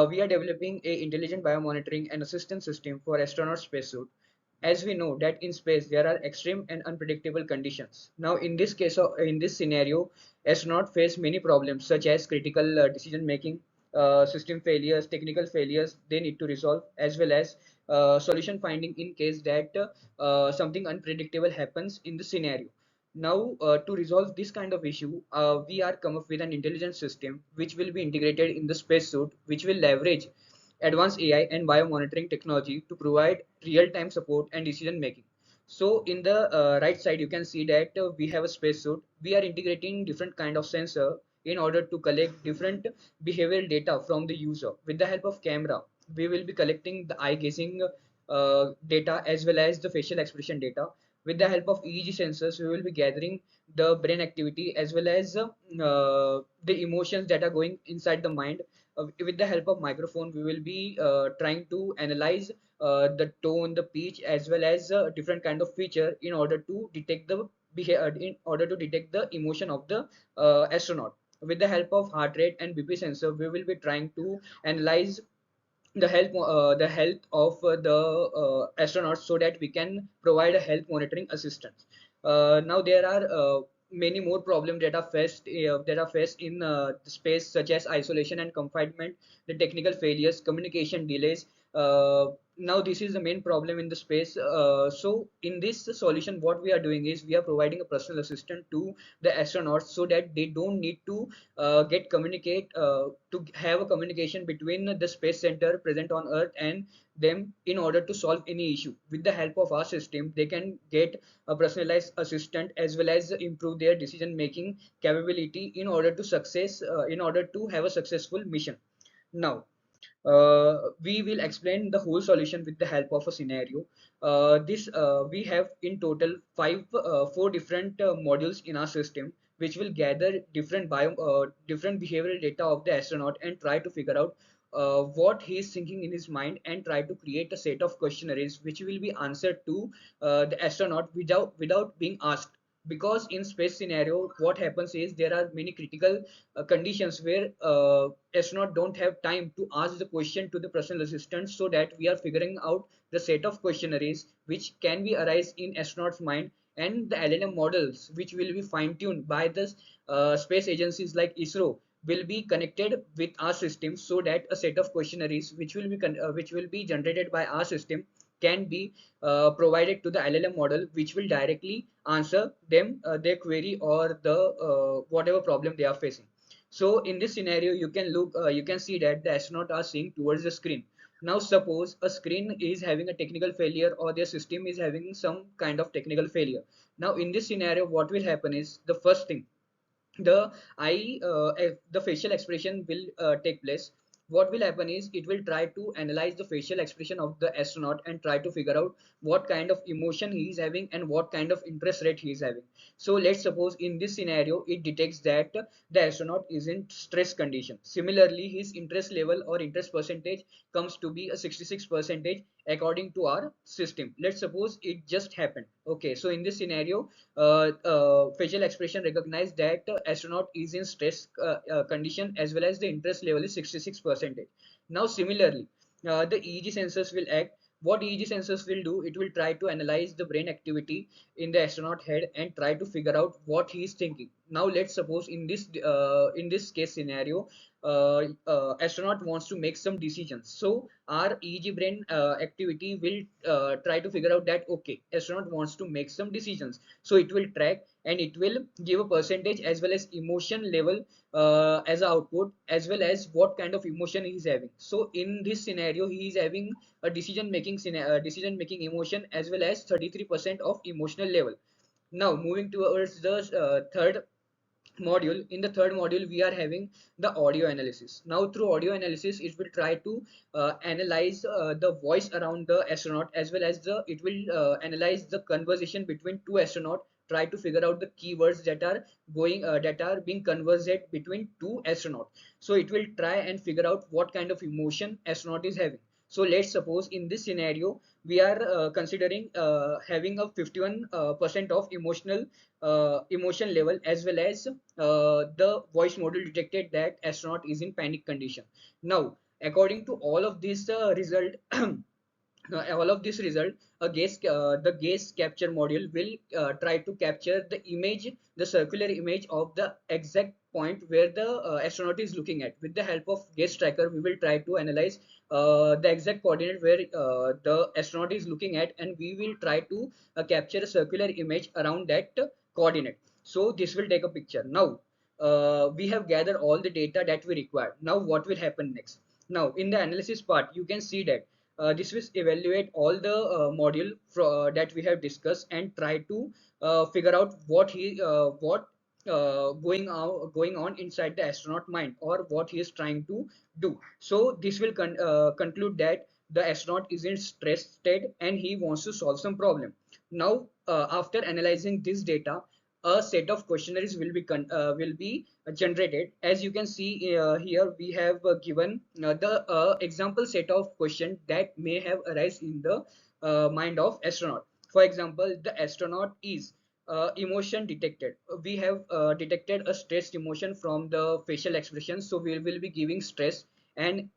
we are developing a intelligent biomonitoring and assistance system for astronaut spacesuit. As we know that in space there are extreme and unpredictable conditions. Now, in this case, in this scenario, astronauts face many problems such as critical decision making, system failures, technical failures they need to resolve, as well as solution finding in case that something unpredictable happens in the scenario. Now, to resolve this kind of issue, we are come up with an intelligent system which will be integrated in the spacesuit, which will leverage advanced AI and biomonitoring technology to provide real-time support and decision making. So in the right side, you can see that we have a spacesuit. We are integrating different kind of sensor in order to collect different behavioral data from the user. With the help of camera, we will be collecting the eye gazing data as well as the facial expression data. With the help of EEG sensors, we will be gathering the brain activity as well as the emotions that are going inside the mind. With the help of microphone, we will be trying to analyze the tone, the pitch, as well as different kind of feature in order to detect the in order to detect the emotion of the astronaut. With the help of heart rate and BP sensor, we will be trying to analyze the health of the astronauts so that we can provide a health monitoring assistance. Now there are many more problems that are faced in the space, such as isolation and confinement, the technical failures, communication delays. Now this is the main problem in the space. So in this solution, what we are doing is we are providing a personal assistant to the astronauts so that they don't need to get communicate to have a communication between the space center present on Earth and them in order to solve any issue. With the help of our system, they can get a personalized assistant as well as improve their decision making capability in order to have a successful mission. Now, we will explain the whole solution with the help of a scenario. This We have in total four different modules in our system, which will gather different behavioral data of the astronaut and try to figure out what he is thinking in his mind and try to create a set of questionnaires which will be answered to the astronaut without being asked. Because in space scenario, what happens is there are many critical conditions where astronaut don't have time to ask the question to the personal assistant, so that we are figuring out the set of questionnaires which can be arise in astronaut's mind, and the LLM models which will be fine-tuned by the space agencies like ISRO will be connected with our system, so that a set of questionnaires which will be generated by our system can be provided to the LLM model, which will directly answer them their query or the whatever problem they are facing. So in this scenario, you can see that the astronaut are seeing towards the screen. Now suppose a screen is having a technical failure or their system is having some kind of technical failure. Now in this scenario, what will happen is the first thing, the facial expression will take place. What will happen is it will try to analyze the facial expression of the astronaut and try to figure out what kind of emotion he is having and what kind of interest rate he is having. So let's suppose in this scenario it detects that the astronaut is in stress condition. Similarly, his interest level or interest percentage comes to be a 66 percentage according to our system. Let's suppose it just happened. Okay, so in this scenario, facial expression recognize that astronaut is in stress condition, as well as the interest level is 66 percentage. Now similarly, the EEG sensors will act. What EEG sensors will do, it will try to analyze the brain activity in the astronaut head and try to figure out what he is thinking. Now let's suppose in this case scenario, astronaut wants to make some decisions. So our EEG brain activity will try to figure out that okay, astronaut wants to make some decisions. So it will track and it will give a percentage as well as emotion level as a output, as well as what kind of emotion he is having. So in this scenario, he is having a decision making emotion as well as 33% of emotional level. Now moving towards the third module. In the third module, we are having the audio analysis. Now through audio analysis, it will try to analyze the voice around the astronaut, as well as the it will analyze the conversation between two astronauts, try to figure out the keywords that are being conversed between two astronauts. So it will try and figure out what kind of emotion astronaut is having. So let's suppose in this scenario, we are considering having a 51% of emotion level, as well as the voice model detected that astronaut is in panic condition. Now According to all of this result, all of this result, the gaze capture module will try to capture the image, the circular image of the exact point where the astronaut is looking at. With the help of gaze tracker, we will try to analyze the exact coordinate where the astronaut is looking at, and we will try to capture a circular image around that coordinate. So this will take a picture. Now we have gathered all the data that we require. Now what will happen next? Now in the analysis part, you can see that this will evaluate all the module that we have discussed and try to figure out what going on inside the astronaut mind, or what he is trying to do. So this will conclude that the astronaut is in stress state and he wants to solve some problem. Now after analyzing this data, a set of questionnaires will be generated. As you can see here, we have given the example set of questions that may have arisen in the mind of astronaut. For example, the astronaut is emotion detected. We have detected a stressed emotion from the facial expression, so we will be giving stress, and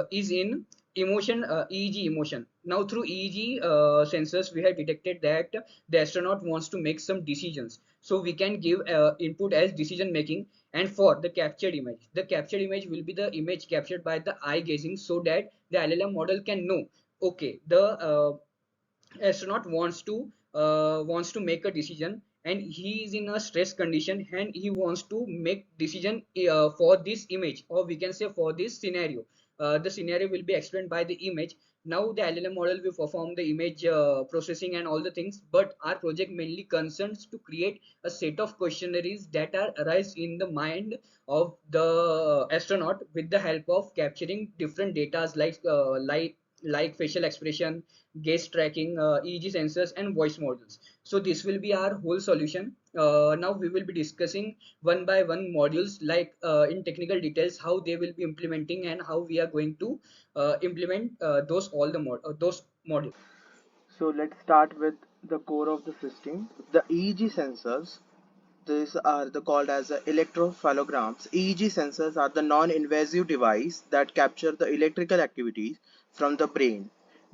is in emotion, EEG emotion. Now through EEG sensors, we have detected that the astronaut wants to make some decisions, so we can give input as decision making. And for the captured image will be the image captured by the eye gazing, so that the LLM model can know, okay, the astronaut wants to make a decision, and he is in a stress condition, and he wants to make decision for this image, or we can say for this scenario. The scenario will be explained by the image. Now the LLM model will perform the image processing and all the things, but our project mainly concerns to create a set of questionnaires that are arise in the mind of the astronaut, with the help of capturing different data like facial expression, gaze tracking, EEG sensors, and voice models. So this will be our whole solution. Now we will be discussing one by one modules, like in technical details, how they will be implementing and how we are going to implement those modules. So let's start with the core of the system. The EEG sensors, these are called as electrophalograms. EEG sensors are the non-invasive device that capture the electrical activities from the brain.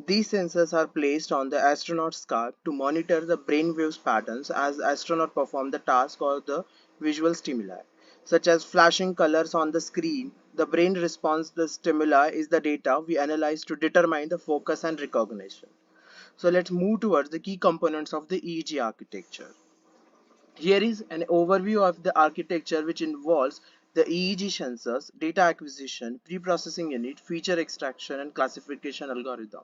These sensors are placed on the astronaut's scalp to monitor the brain waves patterns as astronaut perform the task or the visual stimuli, such as flashing colors on the screen. The brain response the stimuli is the data we analyze to determine the focus and recognition. So let's move towards the key components of the EEG architecture. Here is an overview of the architecture, which involves the EEG sensors, data acquisition, pre-processing unit, feature extraction, and classification algorithm.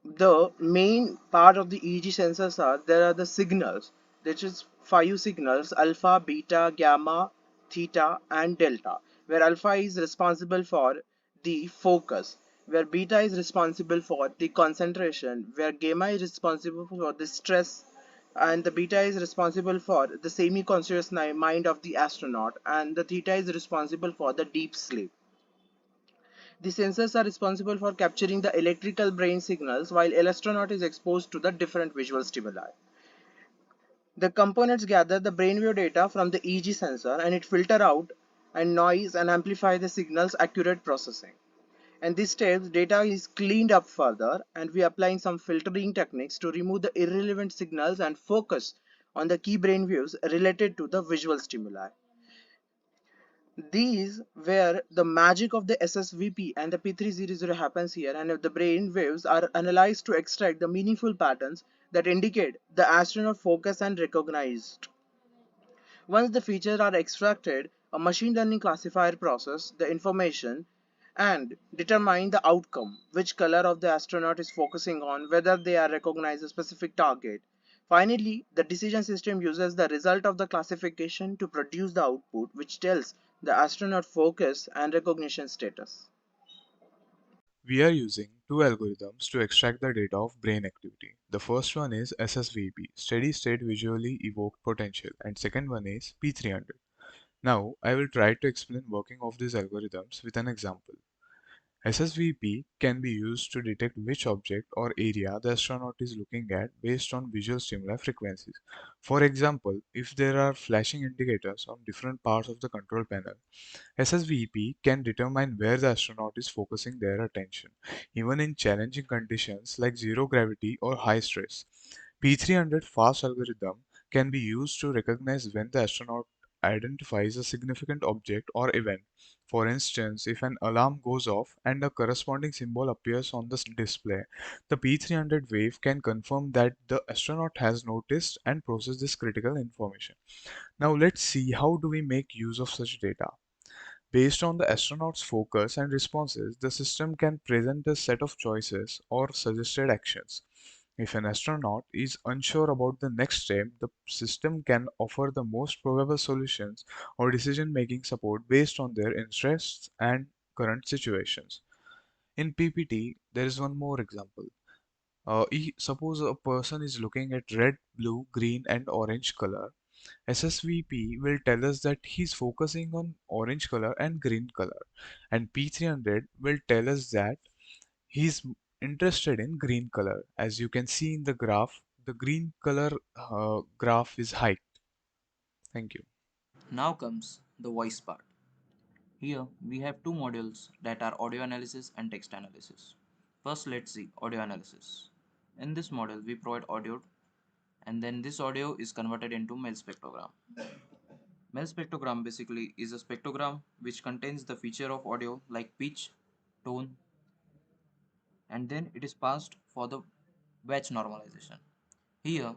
The main part of the EEG sensors are, there are the signals, which is five signals: alpha, beta, gamma, theta, and delta, where alpha is responsible for the focus, where beta is responsible for the concentration, where gamma is responsible for the stress, and the beta is responsible for the semi-conscious mind of the astronaut, and the theta is responsible for the deep sleep. The sensors are responsible for capturing the electrical brain signals while an astronaut is exposed to the different visual stimuli. The components gather the brainwave data from the EEG sensor, and it filter out and noise and amplify the signal's accurate processing. And this steps data is cleaned up further, and we are applying some filtering techniques to remove the irrelevant signals and focus on the key brain waves related to the visual stimuli. These where the magic of the SSVP and the P300 happens here, and the brain waves are analyzed to extract the meaningful patterns that indicate the astronaut focus and recognized. Once the features are extracted, a machine learning classifier processes the information and determine the outcome, which color of the astronaut is focusing on, whether they are recognize a specific target. Finally, the decision system uses the result of the classification to produce the output, which tells the astronaut focus and recognition status. We are using two algorithms to extract the data of brain activity. The first one is SSVP, Steady State Visually Evoked Potential, and second one is P300. Now, I will try to explain working of these algorithms with an example. SSVP can be used to detect which object or area the astronaut is looking at based on visual stimuli frequencies. For example, if there are flashing indicators on different parts of the control panel, SSVP can determine where the astronaut is focusing their attention, even in challenging conditions like zero gravity or high stress. P300 fast algorithm can be used to recognize when the astronaut identifies a significant object or event. For instance, if an alarm goes off and a corresponding symbol appears on the display, the P300 wave can confirm that the astronaut has noticed and processed this critical information. Now let's see how do we make use of such data. Based on the astronaut's focus and responses, the system can present a set of choices or suggested actions. If an astronaut is unsure about the next step, the system can offer the most probable solutions or decision-making support based on their interests and current situations. In PPT, there is one more example. Suppose a person is looking at red, blue, green, and orange color. SSVP will tell us that he's focusing on orange color and green color, and P300 will tell us that he's interested in green color. As you can see in the graph, the green color graph is hiked. Thank you. Now comes the voice part. Here we have two modules that are audio analysis and text analysis. First, let's see audio analysis. In this model, we provide audio and then this audio is converted into Mel spectrogram. Mel spectrogram basically is a spectrogram which contains the feature of audio like pitch, tone, and then it is passed for the batch normalization. Here,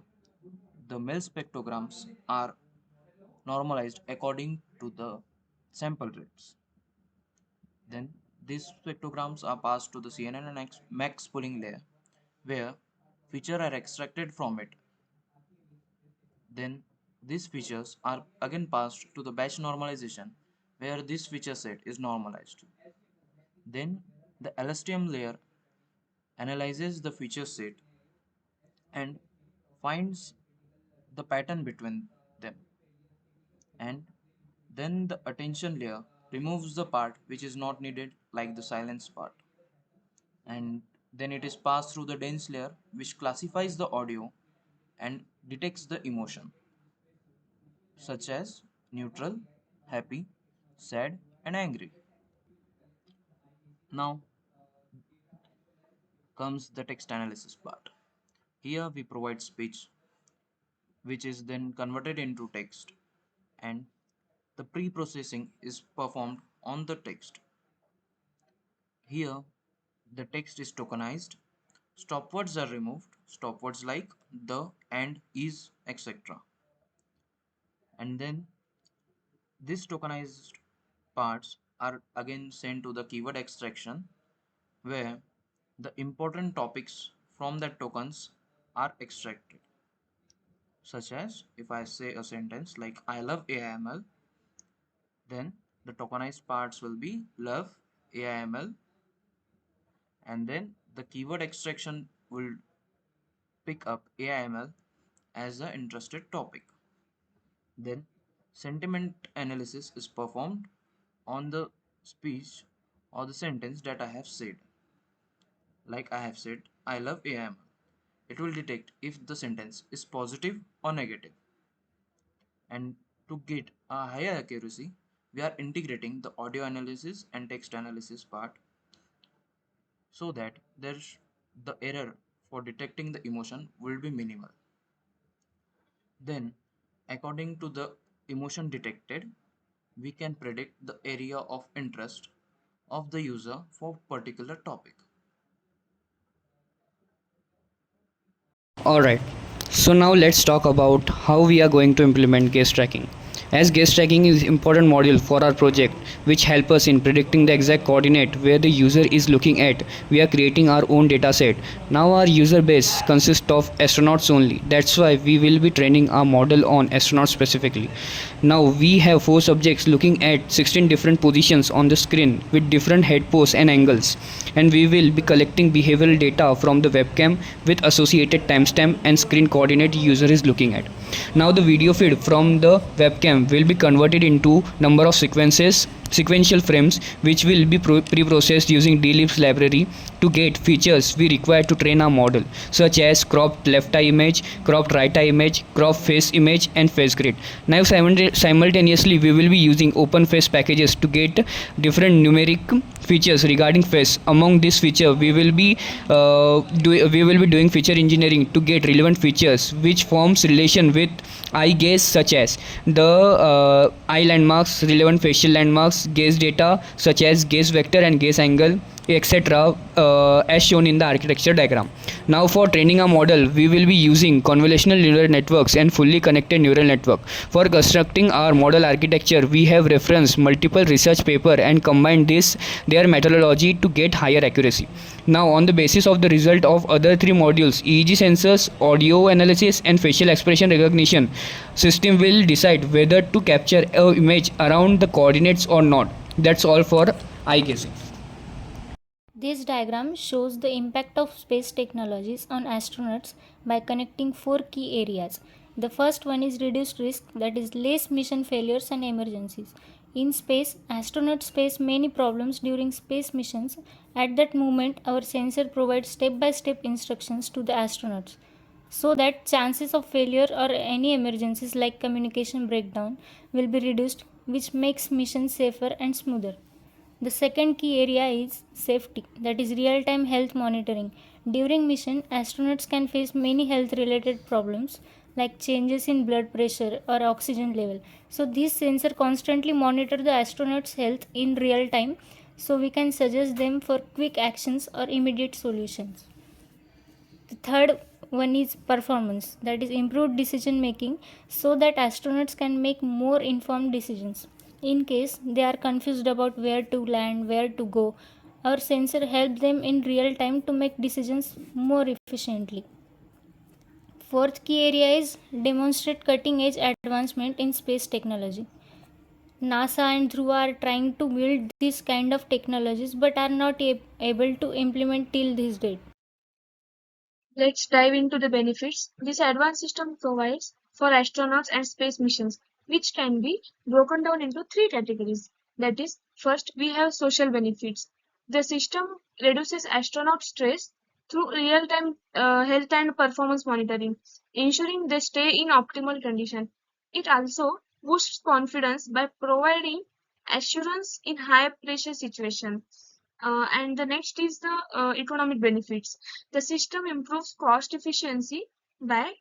the Mel spectrograms are normalized according to the sample rates. Then these spectrograms are passed to the CNN and max pooling layer where features are extracted from it. Then these features are again passed to the batch normalization where this feature set is normalized. Then the LSTM layer analyzes the feature set and finds the pattern between them, and then the attention layer removes the part which is not needed like the silence part, and then it is passed through the dense layer which classifies the audio and detects the emotion such as neutral, happy, sad, and angry. Now comes the text analysis part. Here we provide speech which is then converted into text, and the pre-processing is performed on the text. Here the text is tokenized, stopwords are removed, stopwords like the, and, is, etc. And then these tokenized parts are again sent to the keyword extraction where the important topics from the tokens are extracted. Such as if I say a sentence like I love AIML, then the tokenized parts will be love AIML, and then the keyword extraction will pick up AIML as the interested topic. Then sentiment analysis is performed on the speech or the sentence that I have said. Like I have said, I love AIML. It will detect if the sentence is positive or negative. And to get a higher accuracy, we are integrating the audio analysis and text analysis part so that the error for detecting the emotion will be minimal. Then, according to the emotion detected, we can predict the area of interest of the user for particular topic. Alright, so now let's talk about how we are going to implement gaze tracking. As gaze tracking is important module for our project which help us in predicting the exact coordinate where the user is looking at, we are creating our own data set. Now our user base consists of astronauts only. That's why we will be training our model on astronauts specifically. Now we have 4 subjects looking at 16 different positions on the screen with different head pose and angles, and we will be collecting behavioral data from the webcam with associated timestamp and screen coordinate user is looking at. Now the video feed from the webcam will be converted into number of sequences sequential frames which will be pre-processed using dlibs library to get features we require to train our model, such as cropped left eye image, cropped right eye image, cropped face image, and face grid. Now simultaneously we will be using open face packages to get different numeric features regarding face. Among this feature we will be doing feature engineering to get relevant features which forms relation with eye gaze, such as the eye landmarks, relevant facial landmarks, gaze data such as gaze vector and gaze angle, etc., as shown in the architecture diagram. Now for training a model we will be using convolutional neural networks and fully connected neural network. For constructing our model architecture we have referenced multiple research paper and combined their methodology to get higher accuracy. Now on the basis of the result of other three modules, EEG sensors, audio analysis, and facial expression recognition, system will decide whether to capture an image around the coordinates or not. That's all for eye gazing. This diagram shows the impact of space technologies on astronauts by connecting four key areas. The first one is reduced risk, that is less mission failures and emergencies. In space, astronauts face many problems during space missions. At that moment, our sensor provides step-by-step instructions to the astronauts so that chances of failure or any emergencies like communication breakdown will be reduced, which makes mission safer and smoother. The second key area is safety, that is real time health monitoring. During mission, astronauts can face many health related problems like changes in blood pressure or oxygen level. So, these sensors constantly monitor the astronauts' health in real time so we can suggest them for quick actions or immediate solutions. The third one is performance, that is improved decision making so that astronauts can make more informed decisions. In case they are confused about where to land, where to go, our sensor helps them in real time to make decisions more efficiently. Fourth key area is demonstrate cutting edge advancement in space technology. NASA and Dhruva are trying to build this kind of technologies but are not able to implement till this date. Let's dive into the benefits this advanced system provides for astronauts and space missions, which can be broken down into three categories. That is, first, we have social benefits. The system reduces astronaut stress through real time health and performance monitoring, ensuring they stay in optimal condition. It also boosts confidence by providing assurance in high pressure situations. And the next is the economic benefits. The system improves cost efficiency by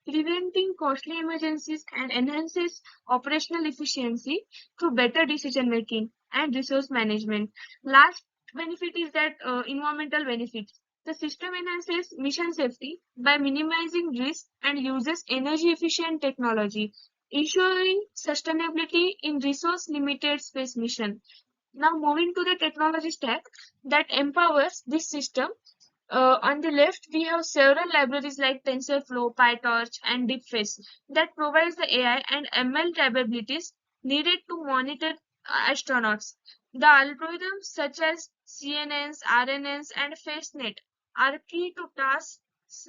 preventing costly emergencies and enhances operational efficiency through better decision making and resource management. Last benefit is that environmental benefits. The system enhances mission safety by minimizing risk and uses energy efficient technology, ensuring sustainability in resource limited space mission. Now moving to the technology stack that empowers this system. On the left, we have several libraries like TensorFlow, PyTorch, and DeepFace that provides the AI and ML capabilities needed to monitor astronauts. The algorithms such as CNNs, RNNs, and FaceNet are key to tasks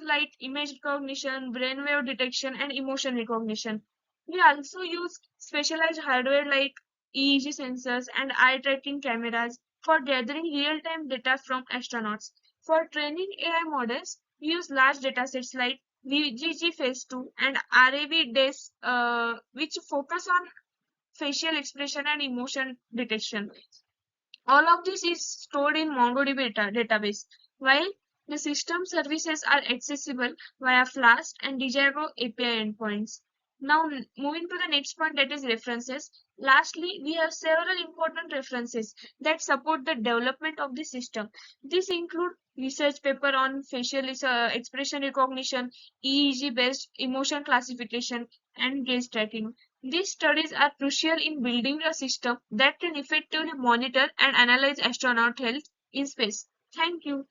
like image recognition, brainwave detection, and emotion recognition. We also use specialized hardware like EEG sensors and eye tracking cameras for gathering real-time data from astronauts. For training AI models, we use large datasets like VGG Phase 2 and RAV-DES, which focus on facial expression and emotion detection. All of this is stored in MongoDB database, while the system services are accessible via Flask and Django API endpoints. Now, moving to the next point, that is references. Lastly, we have several important references that support the development of the system. These include research paper on facial expression recognition, EEG-based emotion classification, and gaze tracking. These studies are crucial in building a system that can effectively monitor and analyze astronaut health in space. Thank you.